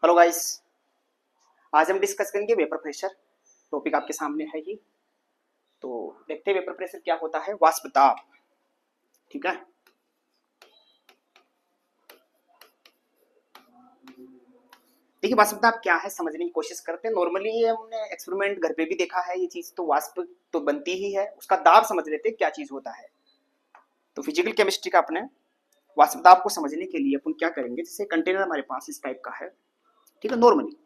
Hello guys, आज हम discuss करेंगे वेपर प्रेशर। टॉपिक आपके सामने है ही। तो देखते हैं वेपर प्रेशर क्या होता है। वाष्प दाब, ठीक है। देखिए वाष्प दाब क्या है समझने की कोशिश करते हैं। नॉर्मली ये हमने एक्सपेरिमेंट घर पे भी देखा है, ये चीज तो वाष्प तो बनती ही है, उसका दाब समझ लेते हैं क्या चीज होता है। तो फिजिकल केमिस्ट्री का अपने वाष्प दाब को समझने के लिए अपन क्या करेंगे, जैसे कंटेनर हमारे पास इस टाइप का है, ठीक है। नॉर्मली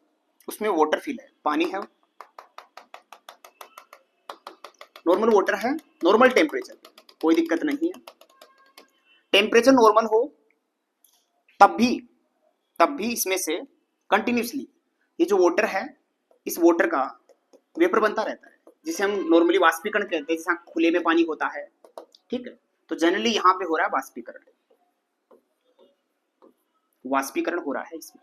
उसमें वाटर फिल है, पानी है, नॉर्मल वाटर है, नॉर्मल टेम्परेचर, कोई दिक्कत नहीं है। टेम्परेचर नॉर्मल हो तब भी इसमें से कंटिन्यूसली ये जो वाटर है, इस वाटर का वेपर बनता रहता है, जिसे हम नॉर्मली वाष्पीकरण कहते हैं। जैसे खुले में पानी होता है, ठीक है। तो जनरली यहाँ पे हो रहा है वाष्पीकरण, वाष्पीकरण हो रहा है इसमें।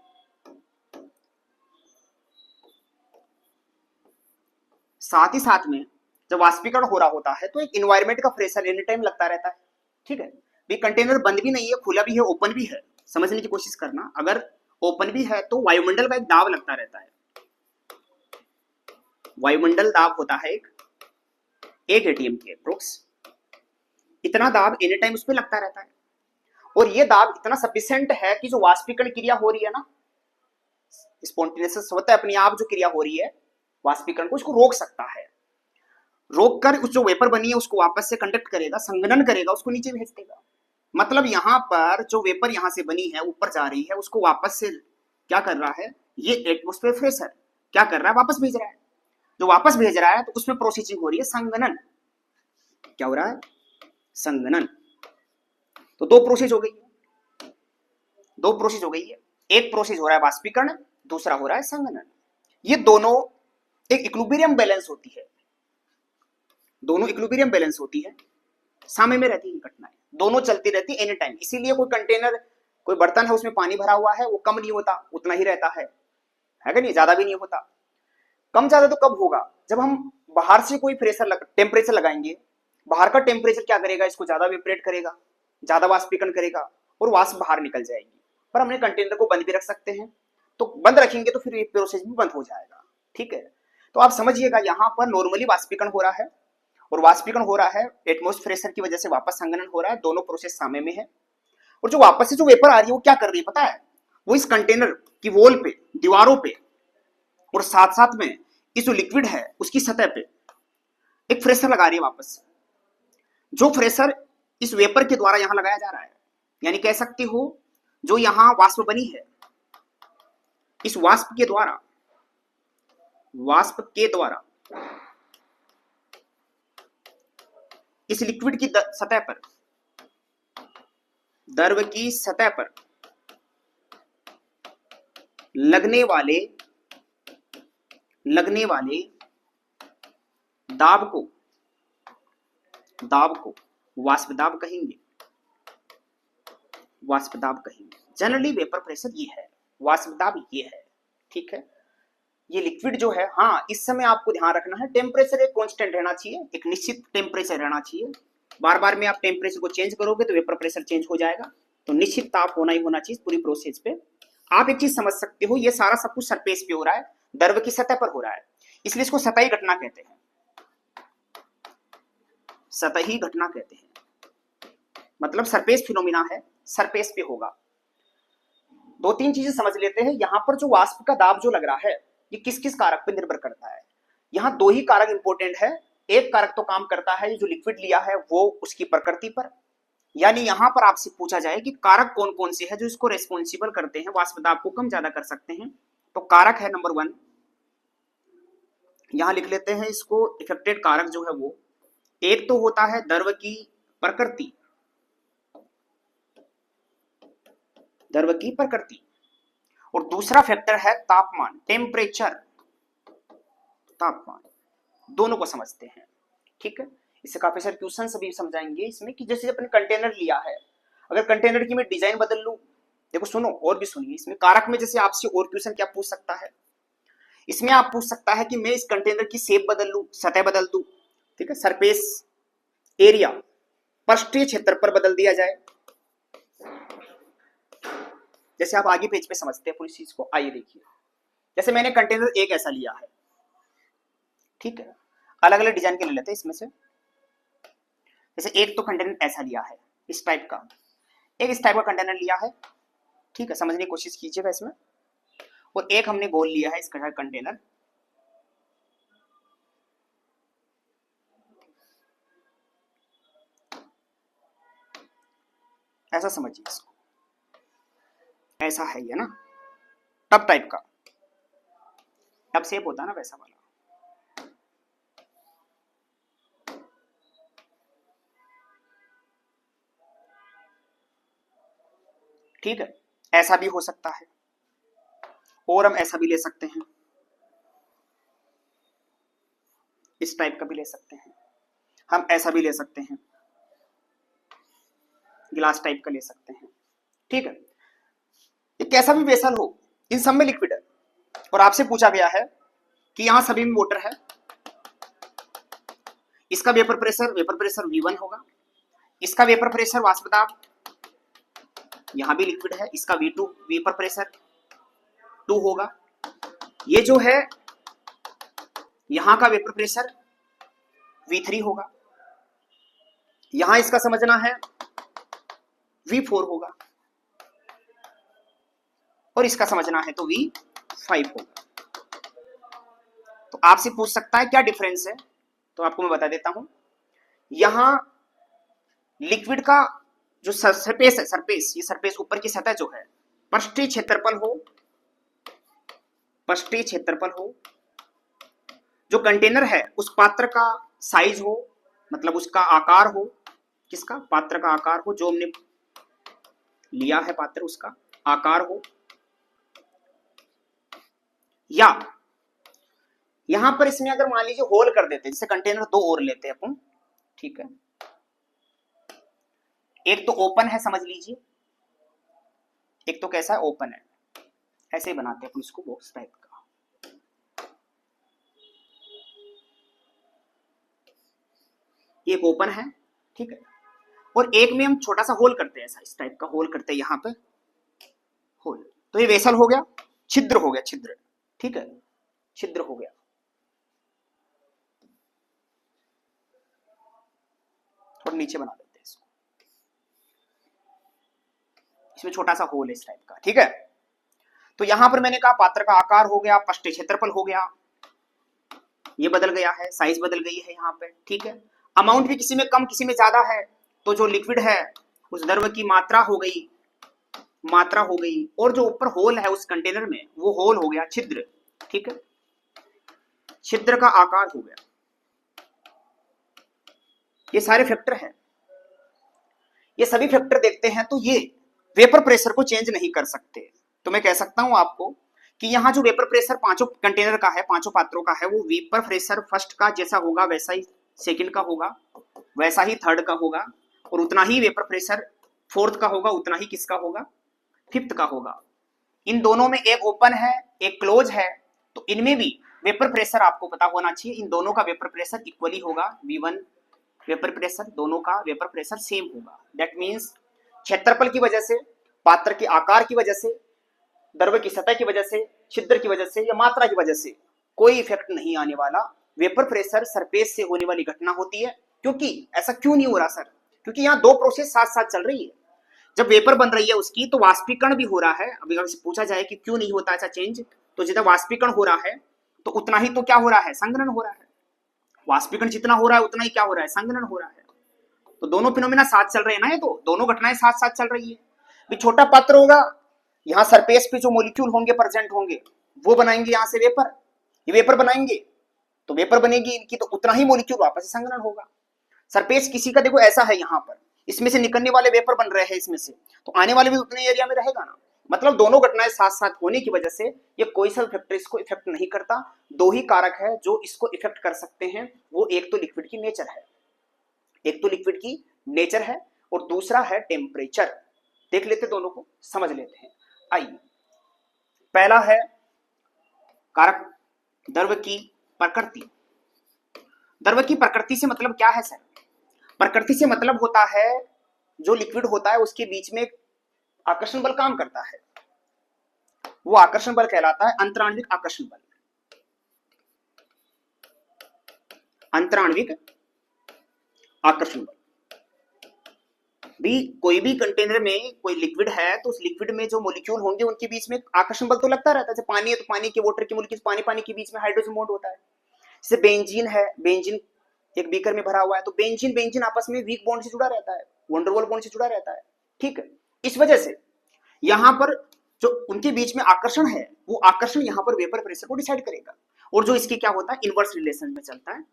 साथ ही साथ में जब वाष्पीकरण हो रहा होता है तो एक इन्वायरमेंट का प्रेशर एनी टाइम लगता रहता है, ठीक है। ये कंटेनर बंद भी नहीं है, खुला भी है, ओपन भी है। समझने की कोशिश करना, अगर ओपन भी है तो वायुमंडल का एक दाब लगता रहता है। वायुमंडल दाब होता है एक एटीएम के अप्रोक्स, इतना दाब एनी टाइम उस पर लगता रहता है। और ये दाब इतना सफिशिएंट है कि जो वाष्पीकरण क्रिया हो रही है ना, स्पॉन्टेनियस होता है अपनी आप, जो क्रिया हो रही है वाष्पीकरण को, उसको रोक सकता है। रोक कर उस जो वेपर बनी है उसको वापस से कंडक्ट करेगा, संघनन करेगा, उसको नीचे भेज देगा। मतलब यहाँ पर जो वेपर यहाँ से बनी है ऊपर जा रही है, उसको वापस से क्या कर रहा है, ये एटमॉस्फेयर प्रेशर क्या कर रहा है, वापस भेज रहा है। जो वापस भेज रहा है तो उसमें प्रोसेसिंग हो रही है संघनन। क्या हो रहा है, संघनन। तो दो प्रोसेस हो गई है, दो प्रोसेस हो गई है। एक प्रोसेस हो रहा है वाष्पीकरण, दूसरा हो रहा है संघनन। ये दोनों एक इक्विलिब्रियम बैलेंस होती है, दोनों इक्विलिब्रियम बैलेंस होती है, सामने में रहती है घटनाएं, दोनों चलती रहती है एनी टाइम। इसीलिए कोई कंटेनर, कोई बर्तन है उसमें पानी भरा हुआ है, वो कम नहीं होता, उतना ही रहता है कि नहीं, ज्यादा भी नहीं होता। कम ज्यादा तो कब होगा, जब हम बाहर से कोई टेम्परेचर लगाएंगे। बाहर का टेम्परेचर क्या करेगा, इसको ज्यादा वेपरेट करेगा, ज्यादा वाष्पीकरण करेगा और वाष्प बाहर निकल जाएगी। पर हमने कंटेनर को बंद भी रख सकते हैं, तो बंद रखेंगे तो फिर ये प्रोसेस भी बंद हो जाएगा, ठीक है। तो आप समझिएगा यहाँ पर नॉर्मली वाष्पीकरण हो रहा है, और वाष्पीकरण हो रहा है एटमॉस्फेयर प्रेशर की वजह से, वापस संघनन हो रहा है, दोनों प्रोसेस सामने में है। और जो वापस से जो वेपर आ रही है वो क्या कर रही है पता है, वो इस कंटेनर की वॉल पे, दीवारों पे, और साथ साथ में इस जो लिक्विड है उसकी सतह पे एक प्रेशर लगा रही है वापस से, जो प्रेशर इस वेपर के द्वारा यहां लगाया जा रहा है। यानी कह सकते हो जो यहां वाष्प बनी है, इस वाष्प के द्वारा इस लिक्विड की सतह पर, द्रव की सतह पर लगने वाले दाब को वाष्प दाब कहेंगे, वाष्प दाब कहेंगे। जनरली वेपर प्रेशर ये है, वाष्प दाब ये है, ठीक है। ये लिक्विड जो है, हाँ इस समय आपको ध्यान रखना है टेम्परेचर एक कांस्टेंट रहना चाहिए, एक निश्चित टेम्परेचर रहना चाहिए। बार बार में आप टेम्परेचर को चेंज करोगे तो वेपर प्रेशर चेंज हो जाएगा। तो निश्चित ताप होना ही होना चाहिए पूरी प्रोसेस पे। आप एक चीज समझ सकते हो, ये सारा सब कुछ सरफेस पे हो रहा है, द्रव की सतह पर हो रहा है, इसलिए इसको सतही घटना कहते हैं, सतही घटना कहते हैं। मतलब सरफेस फिनोमिना है, सरफेस पे होगा। दो तीन चीजें समझ लेते हैं। यहाँ पर जो वाष्प का दाब जो लग रहा है, ये किस किस कारक पर निर्भर करता है। यहाँ दो ही कारक इंपॉर्टेंट है। एक कारक तो काम करता है, जो लिक्विड लिया है वो उसकी प्रकृति पर, यानी यहां पर आपसे पूछा जाए कि कारक कौन कौन से हैं जो इसको रेस्पॉन्सिबल करते हैं, वाष्प दाब को कम ज्यादा कर सकते हैं। तो कारक है नंबर 1, यहां लिख लेते हैं इसको। इफेक्टेड कारक जो है वो, एक तो होता है द्रव की प्रकृति, द्रव की प्रकृति, और दूसरा फैक्टर है तापमान, टेम्परेचर, तापमान। दोनों को समझते हैं, ठीक है। इससे काफी सारे क्वेश्चन भी समझाएंगे इसमें, कि जैसे अपने कंटेनर लिया है, अगर कंटेनर की मैं डिजाइन बदल लूं, देखो सुनो और भी सुनिए, इसमें कारक में जैसे आपसे और क्वेश्चन क्या पूछ सकता है, इसमें आप पूछ सकता है कि मैं इस कंटेनर की शेप बदल लूं, सतह बदल दूं, ठीक है, सरफेस एरिया, पृष्ठीय क्षेत्र पर बदल दिया जाए, जैसे आप आगे पेज पे समझते हैं पूरी चीज को। आइए देखिए, जैसे मैंने कंटेनर एक ऐसा लिया है, ठीक है, अलग अलग डिजाइन के ले लेते हैं इसमें से। जैसे एक तो कंटेनर ऐसा लिया है, इस टाइप का, एक इस टाइप का कंटेनर लिया है, ठीक है, समझने की कोशिश कीजिएगा इसमें। और एक हमने गोल लिया है इसका कंटेनर, ऐसा समझिए इसको, ऐसा है ये ना, टब टाइप का, टब शेप होता है ना वैसा वाला। ठीक है, ऐसा भी हो सकता है, और हम ऐसा भी ले सकते हैं, इस टाइप का भी ले सकते हैं, हम ऐसा भी ले सकते हैं, गिलास टाइप का ले सकते हैं, ठीक है। ये कैसा भी वेसल हो, इन सब में लिक्विड है। और आपसे पूछा गया है कि यहां सभी में वाटर है, इसका वेपर प्रेशर V1 होगा, इसका वेपर प्रेशर वाष्प दाब, यहां भी लिक्विड है, इसका V2 वेपर प्रेशर 2 होगा। ये जो है यहां का वेपर प्रेशर V3 होगा, यहां इसका समझना है V4 होगा, और इसका समझना है तो V5 होगा। तो आपसे पूछ सकता है क्या डिफरेंस है, तो आपको मैं बता देता हूं। यहां लिक्विड का जो सरफेस है, सरफेस, ये सरफेस ऊपर की सतह जो है, पृष्ठीय क्षेत्रफल हो, पृष्ठीय क्षेत्रफल हो, जो कंटेनर है उस पात्र का साइज हो, मतलब उसका आकार हो, किसका, पात्र का आकार हो, जो हमने लिया है पात्र उसका आकार हो, या यहां पर इसमें अगर मान लीजिए होल कर देते हैं, जैसे कंटेनर दो और लेते हैं अपन, ठीक है, एक तो ओपन है समझ लीजिए, एक तो कैसा है, ओपन है, ऐसे ही बनाते हैं अपन इसको बॉक्स टाइप का। एक ओपन है, ठीक है, और एक में हम छोटा सा होल करते हैं, ऐसा इस टाइप का होल करते हैं, यहां पे होल, तो ये वेसल हो गया, छिद्र हो गया, छिद्र, ठीक है, छिद्र हो गया। और नीचे बना देते हैं इसको, इसमें छोटा सा होल है इस टाइप का, ठीक है। तो यहां पर मैंने कहा पात्र का आकार हो गया, पृष्ठीय क्षेत्रफल हो गया, ये बदल गया है, साइज बदल गई है यहाँ पे, ठीक है। अमाउंट भी किसी में कम किसी में ज्यादा है, तो जो लिक्विड है उस द्रव की मात्रा हो गई, मात्रा हो गई, और जो ऊपर होल है उस कंटेनर में वो होल हो गया छिद्र, ठीक है, छिद्र का आकार हो गया। ये सारे फैक्टर हैं, ये सभी फैक्टर देखते हैं तो ये वेपर प्रेशर को चेंज नहीं कर सकते। तो मैं कह सकता हूं आपको कि यहाँ जो वेपर प्रेशर पांचों कंटेनर का है, पांचों पात्रों का है, वो वेपर प्रेशर फर्स्ट का जैसा होगा वैसा ही सेकंड का होगा, वैसा ही थर्ड का होगा, और उतना ही वेपर प्रेशर फोर्थ का होगा, उतना ही किसका होगा, फिफ्थ का होगा। इन दोनों में एक ओपन है एक क्लोज है, तो इनमें भी वेपर प्रेशर आपको पता होना चाहिए, इन दोनों का वेपर प्रेशर इक्वली होगा, V1 वेपर प्रेशर, दोनों का वेपर प्रेशर सेम होगा। दैट मीन्स क्षेत्रफल की वजह से, पात्र के आकार की वजह से, द्रव की सतह की वजह से, छिद्र की वजह से या मात्रा की वजह से कोई इफेक्ट नहीं आने वाला। वेपर प्रेशर सरफेस से होने वाली घटना होती है। क्योंकि ऐसा क्यों नहीं हो रहा सर, क्योंकि यहाँ दो प्रोसेस साथ साथ चल रही है। जब वेपर बन रही है उसकी तो वाष्पीकरण भी हो रहा है। अभी अगर पूछा जाए कि क्यों नहीं होता ऐसा चेंज, तो जितना वाष्पीकरण हो रहा है तो उतना ही तो क्या हो रहा है, संघनन हो रहा है। वाष्पीकरण जितना हो रहा है उतना ही क्या हो रहा है, संघनन हो रहा है। तो दोनों फिनोमेना साथ चल रहे हैं ना, ये तो दोनों घटनाएं साथ साथ चल रही है। भी छोटा पात्र होगा, यहाँ सरफेस पे जो मॉलिक्यूल होंगे प्रेजेंट होंगे वो बनाएंगे यहाँ से वेपर, ये वेपर बनाएंगे तो वेपर बनेगी इनकी, तो उतना ही मॉलिक्यूल वापस से संघनन होगा। सरफेस किसी का देखो ऐसा है, यहाँ पर इसमें से निकलने वाले वेपर बन रहे हैं इसमें से, तो आने वाले भी उतने एरिया में रहेगा ना। मतलब दोनों घटनाएं साथ साथ होने की वजह से ये कोई सा फैक्टर इसको इफेक्ट नहीं करता। दो ही कारक है जो इसको इफेक्ट कर सकते हैं, वो एक तो लिक्विड की नेचर है, एक तो लिक्विड की नेचर है, और दूसरा है टेम्परेचर। देख लेते दोनों को, समझ लेते हैं। आइए, पहला है कारक द्रव की प्रकृति। द्रव की प्रकृति से मतलब क्या है सर? प्रकृति से मतलब होता है जो लिक्विड होता है उसके बीच में आकर्षण बल काम करता है। वो आकर्षण बल कहलाता है अंतराण्विक आकर्षण बल। अंतराण्विक आकर्षण बल भी, कोई भी कंटेनर में कोई लिक्विड है तो उस लिक्विड में जो मॉलिक्यूल होंगे उनके बीच में आकर्षण बल तो लगता रहता है। जैसे पानी है तो पानी के वाटर के मॉलिक्यूल पानी पानी के बीच में हाइड्रोजन बॉन्ड होता है। जैसे बेंजीन है, बेंजीन एक बीकर में भरा हुआ है तो बेंजीन बेंजीन आपस में वीक बॉन्ड से जुड़ा रहता है, वंडरवॉल बॉन्ड से जुड़ा रहता है, ठीक है। इस वजह से यहां पर जो उनके बीच में आकर्षण है वो आकर्षण यहां पर वेपर प्रेशर को डिसाइड करेगा। और जो इसके क्या होता है, इनवर्स रिलेशन में चलता है,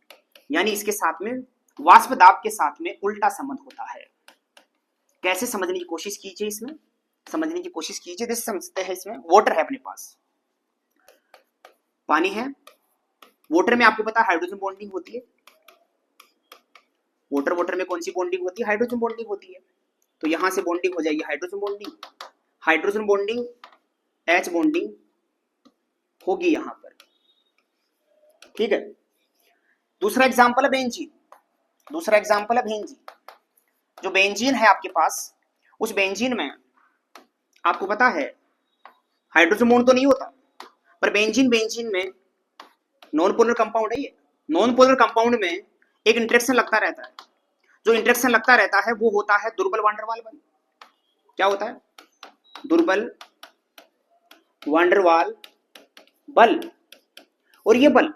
यानी इसके साथ में वाष्प दाब के साथ में उल्टा संबंध होता है। कैसे समझने की कोशिश कीजिए, इसमें समझने की कोशिश कीजिए। जैसे समझते हैं, इसमें वाटर है, अपने पास पानी है, वाटर में आपको पता है हाइड्रोजन बॉन्डिंग होती है। वाटर में कौन सी बॉन्डिंग होती है, हाइड्रोजन बॉन्डिंग होती है। तो यहां से बॉन्डिंग हो जाएगी hydrogen bonding, hydrogen bonding H bonding होगी यहां पर, ठीक है। दूसरा एग्जांपल है बेंजीन, दूसरा एग्जांपल है बेंजीन। जो बेंजीन है आपके पास, उस बेंजीन में आपको पता है हाइड्रोजन बॉन्ड तो नहीं होता, पर बेंजीन बेंजीन में नॉन पोलर कंपाउंड है। ये नॉन पोलर कंपाउंड में एक इंटरेक्शन लगता रहता है। जो इंटरेक्शन लगता रहता है वो होता है दुर्बल वान डेर वाल बल। क्या होता है, दुर्बल वान डेर वाल बल। और ये बल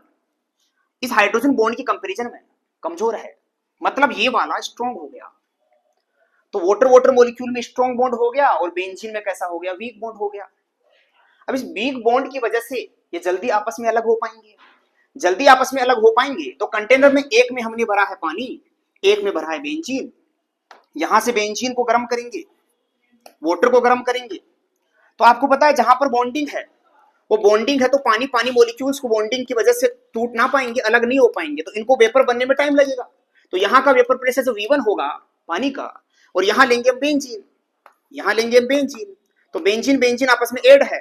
इस हाइड्रोजन बॉन्ड की कंपैरिजन में कमजोर है, मतलब ये वाला स्ट्रॉन्ग हो गया। तो वाटर वाटर मॉलिक्यूल में स्ट्रॉन्ग बॉन्ड हो गया और बेंजीन में कैसा हो गया, वीक बॉन्ड हो गया। अब इस वीक बॉन्ड की वजह से ये जल्दी आपस में अलग हो पाएंगे। जल्दी आपस में अलग हो पाएंगे तो कंटेनर में एक में हमने भरा है पानी, एक में भरा है बेंजीन। यहां से बेंजीन को गर्म करेंगे, वाटर को गर्म करेंगे, तो आपको पता है जहां पर बॉन्डिंग है वो बॉन्डिंग है तो पानी पानी मॉलिक्यूल्स को बॉन्डिंग की वजह से टूट ना पाएंगे, अलग नहीं हो पाएंगे, तो इनको वेपर बनने में टाइम लगेगा। तो यहाँ का वेपर प्रेशर जो V1 होगा पानी का, और यहाँ लेंगे हम बेंजीन, यहाँ लेंगे हम बेंजीन, तो बेंजीन बेंजीन आपस में एड है,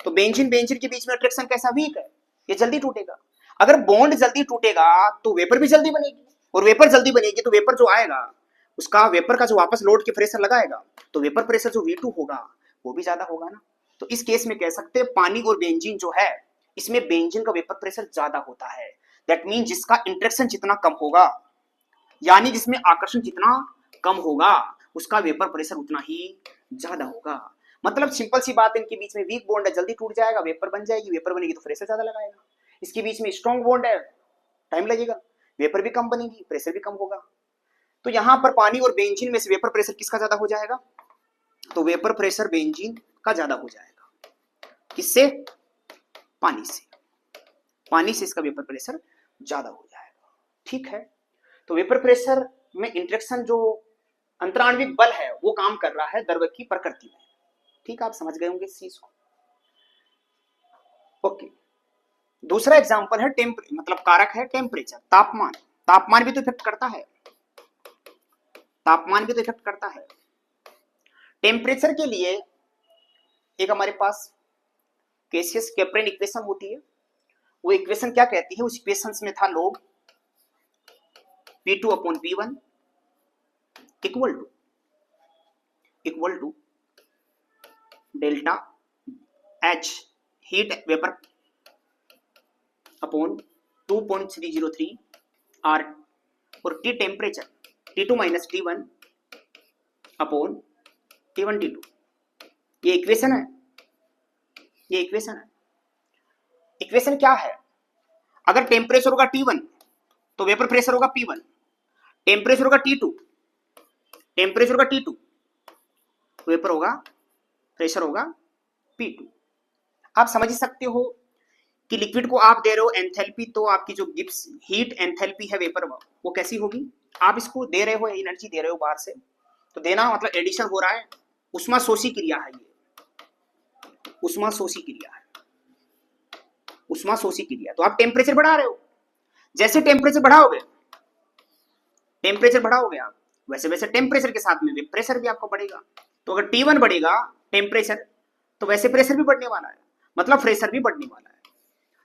तो बेंजीन बेंजीन के बीच में अट्रैक्शन कैसा, वीक है, ये जल्दी टूटेगा। अगर बॉन्ड जल्दी टूटेगा तो वेपर भी जल्दी बनेगी, और वेपर जल्दी बनेगी तो वेपर जो आएगा उसका, वेपर का जो वापस लोड के प्रेशर लगाएगा तो वेपर प्रेशर जो V2 होगा वो भी ज्यादा होगा ना। तो इस केस में कह सकते हैं पानी और बेंजीन जो है इसमें बेंजीन का वेपर प्रेशर ज्यादा होता है। दैट मीन जिसका इंटरेक्शन जितना कम होगा, यानी जिसमें आकर्षण जितना कम होगा, उसका वेपर प्रेशर उतना ही ज्यादा होगा। मतलब सिंपल सी बात, इनके बीच में वीक बॉन्ड है, जल्दी टूट जाएगा, वेपर बन जाएगी, वेपर बनेगी तो प्रेशर ज्यादा लगाएगा। इसके बीच में स्ट्रॉन्ग बॉन्ड है, टाइम लगेगा, वेपर भी कम बनेगी, प्रेशर भी कम होगा। तो यहां पर पानी और बेंजीन में से वेपर प्रेशर किसका ज्यादा हो जाएगा, तो वेपर प्रेशर बेंजीन का ज्यादा हो जाएगा। किससे, पानी से, पानी से इसका वेपर प्रेशर ज्यादा हो जाएगा, ठीक है। तो वेपर प्रेशर में इंटरेक्शन जो अंतराण्विक बल है वो काम कर रहा है द्रव की प्रकृति में, ठीक, आप समझ गए होंगे इस चीज को, ओके। दूसरा एग्जांपल है मतलब कारक है टेम्परेचर, तापमान। तापमान भी तो इफेक्ट करता है, तापमान भी तो इफेक्ट करता है। टेम्परेचर के लिए एक हमारे पास कैसियस कैप्रेन इक्वेशन होती है। वो इक्वेशन क्या कहती है, उस इक्वेशन में था log P2 upon P1 equal to delta H heat vapour upon 2.303 R और T temperature T2 minus T1 upon T1 T2। ये इक्वेशन है, ये इक्वेशन है। इक्वेशन क्या है, अगर टेम्परेचर होगा T1 तो वेपर प्रेशर होगा P1, टेम्परेचर होगा T2, टेम्परेचर होगा T2, वेपर होगा, प्रेशर होगा P2। आप समझ सकते हो कि लिक्विड को आप दे रहे हो एंथैल्पी, तो आपकी जो गिब्स हीट एंथैल्पी है वेपर वो कैसी होगी, आप इसको दे रहे हो एनर्जी दे रहे हो बाहर से, तो देना मतलब एडिशन हो रहा है, उष्मा शोषी क्रिया है, ये उष्मा शोषी क्रिया है, उष्मा शोषी क्रिया। तो आप टेम्परेचर बढ़ा रहे हो, जैसे टेम्परेचर बढ़ाओगे, टेम्परेचर बढ़ाओगे आप, वैसे वैसे टेम्परेचर के साथ में प्रेशर भी आपका बढ़ेगा। तो अगर T1 बढ़ेगा टेम्परेचर तो वैसे प्रेशर भी बढ़ने वाला है, मतलब प्रेशर भी बढ़ने वाला है।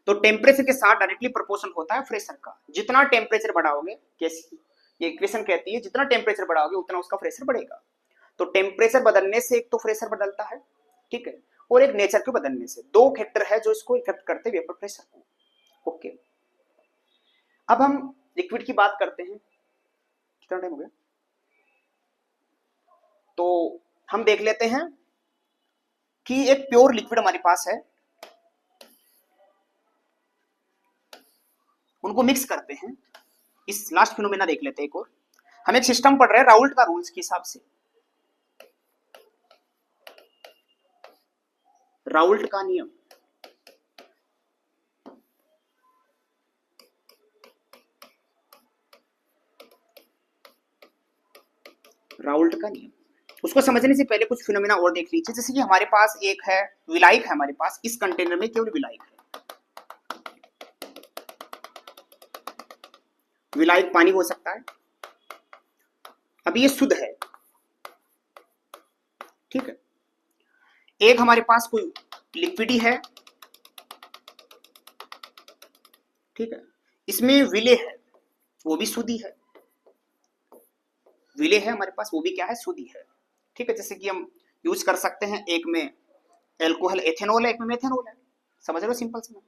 तो टेम्परेचर के साथ डायरेक्टली प्रोपोर्शन होता है प्रेशर का। जितना टेम्परेचर बढ़ाओगे, कैसी ये इक्वेशन कहती है, जितना टेम्परेचर बढ़ाओगे उतना उसका प्रेशर बढ़ेगा। तो टेम्परेचर बदलने से एक तो प्रेशर बदलता है, ठीक है, और एक नेचर के बदलने से। दो फैक्टर है जो इसको इफेक्ट करते हैं वेपर प्रेशर को। ओके, अब हम लिक्विड की बात करते हैं। कितना टाइम हो गया? तो हम देख लेते हैं कि एक प्योर लिक्विड हमारे पास है, उनको मिक्स करते हैं। इस लास्ट फिनोमेना देख लेते हैं एक और। हम एक सिस्टम पढ़ रहे हैं राउल्ट का रूल्स के हिसाब से, राउल्ट का नियम। राउल्ट का नियम, उसको समझने से पहले कुछ फिनोमेना और देख लीजिए। जैसे कि हमारे पास एक है विलायक है, हमारे पास इस कंटेनर में केवल विलायक है। विलायक पानी हो सकता है। अभी ये शुद्ध है, ठीक है। एक हमारे पास कोई लिक्विड ही है, ठीक है। इसमें विले है, वो भी शुद्ध ही है। विले है हमारे पास, वो भी क्या है? शुद्ध ही है, ठीक है। जैसे कि हम यूज कर सकते हैं, एक में एल्कोहल एथेनॉल है, एक में मेथेनॉल है। समझ रहे हो? सिंपल सा।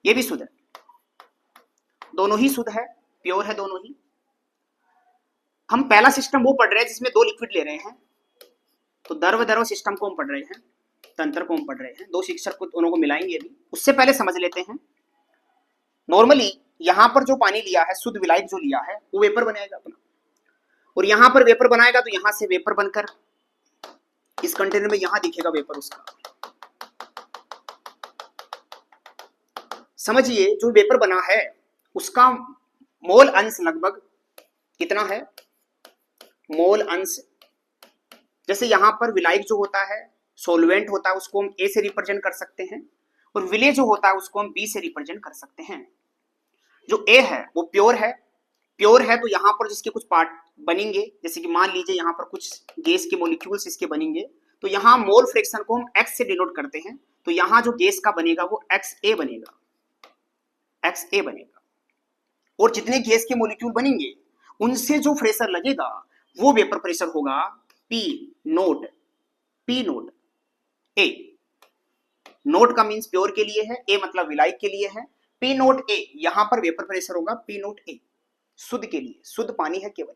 ये भी शुद्ध है, दोनों ही शुद्ध है, प्योर है दोनों ही। हम पहला सिस्टम वो पढ़ रहे हैं जिसमें दो लिक्विड ले रहे हैं, तो द्रव सिस्टम को हम पढ़ रहे हैं, तंत्र को हम पढ़ रहे हैं। दो शिक्षक को दोनों को मिलाएंगे अभी। उससे पहले समझ लेते हैं, नॉर्मली यहां पर जो पानी लिया है, शुद्ध विलायक जो लिया है, वो वेपर बनाएगा अपना, और यहां पर वेपर बनाएगा तो यहां से वेपर बनकर इस कंटेनर में यहां दिखेगा वेपर उसका। समझिए, जो वेपर बना है उसका मोल अंश लगभग कितना है? मोल अंश, जैसे यहां पर विलायक जो होता है, सोलवेंट होता है, उसको हम ए से रिप्रेजेंट कर सकते हैं, और विले जो होता है उसको हम बी से रिप्रेजेंट कर सकते हैं। जो ए है वो प्योर है, प्योर है तो यहां पर जिसके कुछ पार्ट बनेंगे, जैसे कि मान लीजिए यहां पर कुछ गैस के मॉलिक्यूल्स इसके बनेंगे, तो यहां मोल फ्रैक्शन को हम एक्स से डिनोट करते हैं, तो यहां जो गैस का बनेगा वो एक्स ए बनेगा, एक्स ए बनेगा। और जितने गैस के मॉलिक्यूल बनेंगे उनसे जो प्रेशर लगेगा वो वेपर प्रेशर होगा पी नोट, पी नोट ए। नोट का मीन्स प्योर के लिए है, ए मतलब विलायक के लिए है। पी नोट ए, यहां पर वेपर प्रेशर होगा पी नोट ए, शुद्ध के लिए, शुद्ध पानी है केवल।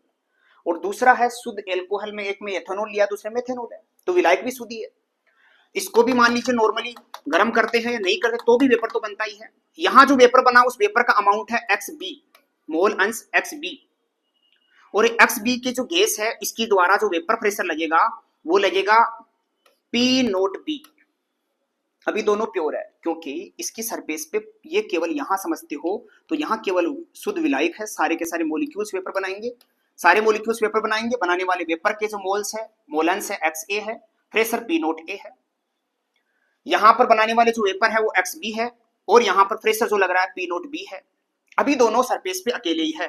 और दूसरा है शुद्ध एल्कोहल में, एक में एथेनॉल लिया, दूसरे में एथेनॉल है, तो विलायक भी शुद्ध ही है। इसको भी मान लीजिए नॉर्मली गर्म करते हैं या नहीं करते तो भी वेपर तो बनता ही है। यहां जो वेपर बना उस वेपर का अमाउंट है एक्स बी, मोल अंश एक्स बी। और एक्स बी की जो गैस है इसकी द्वारा जो वेपर प्रेशर लगेगा वो लगेगा पी नोट बी। अभी दोनों प्योर है क्योंकि इसकी सरफेस पे ये केवल यहां समझते हो तो यहां केवल शुद्ध विलायक है, सारे के सारे मॉलिक्यूल्स वेपर बनाएंगे, सारे मॉलिक्यूल्स वेपर बनाएंगे। बनाने वाले वेपर के जो मोल्स है, मोलेंस है एक्स ए है, प्रेशर पी नोट ए है। यहां पर बनाने वाले जो वेपर है वो एक्स बी है, और यहां पर प्रेशर जो लग रहा है पी नोट बी है। अभी दोनों सरफेस पे अकेले ही है।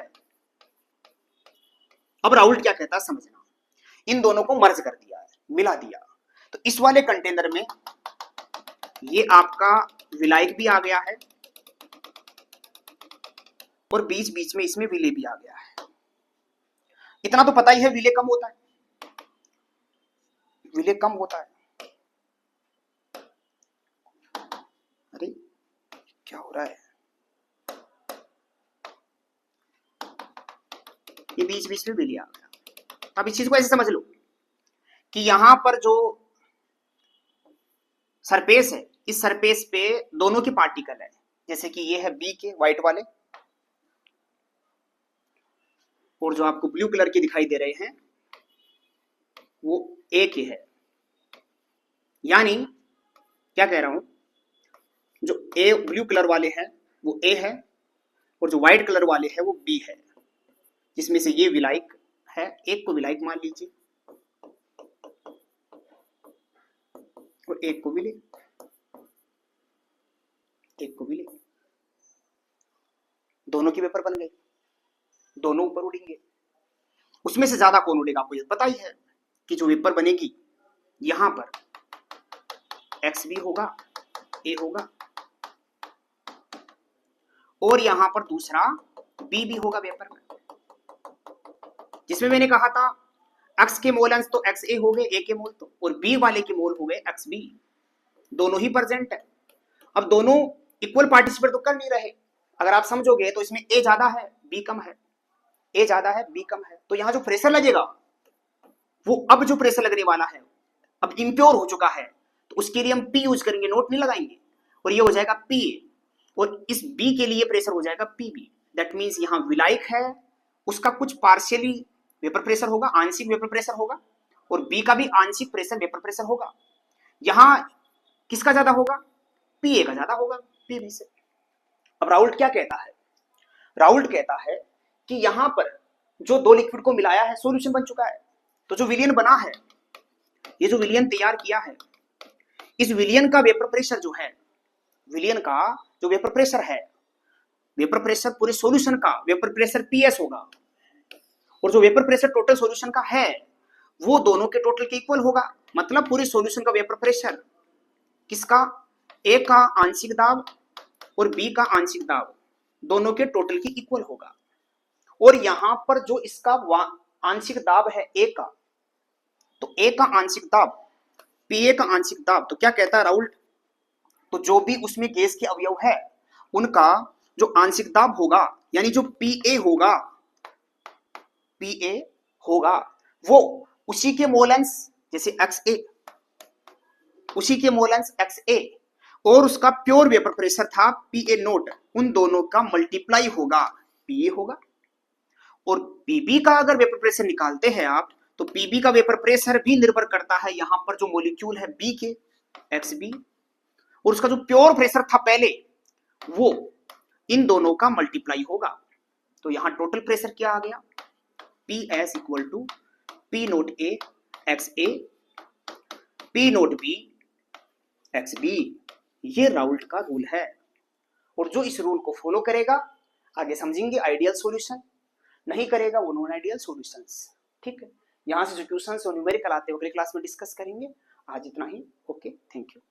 अब राउल्ट क्या कहता है समझना, इन दोनों को मर्ज कर दिया है, मिला दिया। तो इस वाले कंटेनर में ये आपका विलायक भी आ गया है, और बीच बीच में इसमें विले भी आ गया है। इतना तो पता ही है, विले कम होता है, विले कम होता है। अरे क्या हो रहा है? ये बीच बीच में विले आ गया। अब इस चीज को ऐसे समझ लो कि यहां पर जो सरफेस है, इस सरफेस पे दोनों के पार्टिकल है, जैसे कि ये है बी के व्हाइट वाले, और जो आपको ब्लू कलर के दिखाई दे रहे हैं वो ए के है। यानी क्या कह रहा हूं, जो ए ब्लू कलर वाले हैं वो ए है, और जो व्हाइट कलर वाले हैं वो बी है, जिसमें से ये विलायक है, एक को विलायक मान लीजिए और एक को विले, एक को विले। दोनों की वेपर बन गई, दोनों ऊपर उड़ेंगे। उसमें से ज्यादा कौन उड़ेगा आपको ये पता ही है कि जो वेपर बनेगी यहां पर एक्स बी होगा, ए होगा, और यहां पर दूसरा बी भी होगा वेपर में, जिसमें मैंने कहा था एक्स के मोल अंश तो एक्स ए हो गए, ए के मोल तो, और बी वाले के मोल हो गए एक्स बी। दोनों ही प्रेजेंट है। अब दोनों इक्वल पार्टिसिपेट तो कर नहीं रहे, अगर आप समझोगे तो इसमें ए ज्यादा है बी कम है, ए ज्यादा है बी कम है, तो यहां जो प्रेशर लगेगा वो अब जो प्रेशर लगने वाला है अब इम्प्योर हो चुका है, तो उसके लिए हम पी यूज करेंगे, नोट नहीं लगाएंगे, और ये हो जाएगा पी, और इस बी के लिए प्रेशर हो जाएगा पीबी। दैट मीन्स यहां विलायक है उसका कुछ पार्शियली वेपर प्रेशर होगा, आंशिक वेपर प्रेशर होगा, और बी का भी आंशिक प्रेशर वेपर प्रेशर होगा। यहां किसका ज्यादा होगा, पीए का ज्यादा होगा पीबी से। अब राउल्ट क्या कहता है, राउल्ट कहता है कि यहां पर जो दो लिक्विड को मिलाया है सॉल्यूशन बन चुका है, तो जो विलियन बना है, ये जो विलियन तैयार किया है, इस विलियन का वेपर प्रेशर जो है, विलियन का जो वेपर प्रेशर है, वेपर प्रेशर पूरे सॉल्यूशन का वेपर प्रेशर पीएस होगा, और जो वेपर प्रेशर टोटल सॉल्यूशन का है वो दोनों के टोटल के इक्वल होगा। मतलब पूरे सॉल्यूशन का वेपर प्रेशर किसका, ए का आंशिक दाब और बी का आंशिक दाब दोनों के टोटल के इक्वल होगा। और यहां पर जो इसका आंशिक दाब है ए का, तो ए का आंशिक दाब पीए का आंशिक दाब, तो क्या कहता है राउल्ट, तो जो भी उसमें गैस के अवयव है उनका जो आंशिक दाब होगा, यानी जो पीए होगा, पीए होगा वो उसी के मोलेंस जैसे XA, उसी के मोलेंस XA और उसका प्योर वेपर प्रेशर था पीए नोट, उन दोनों का मल्टीप्लाई होगा पीए होगा। और पीबी का अगर वेपर प्रेशर निकालते हैं आप, तो पीबी का वेपर प्रेशर भी निर्भर करता है यहां पर जो मॉलिक्यूल है बी के, XB, और उसका जो प्योर प्रेशर था पहले वो इन दोनों का मल्टीप्लाई होगा। तो यहां टोटल प्रेशर क्या आ गया, PS equal to P naught A XA P naught B XB। ये राउल्ट का रूल है, और जो इस रूल को फॉलो करेगा आगे समझेंगे आइडियल सॉल्यूशन, नहीं करेगा वो नॉन आइडियल सॉल्यूशंस। ठीक है, यहां से जो क्वेश्चंस और न्यूमेरिकल आते हैं अगले क्लास में डिस्कस करेंगे। आज इतना ही, ओके, थैंक यू।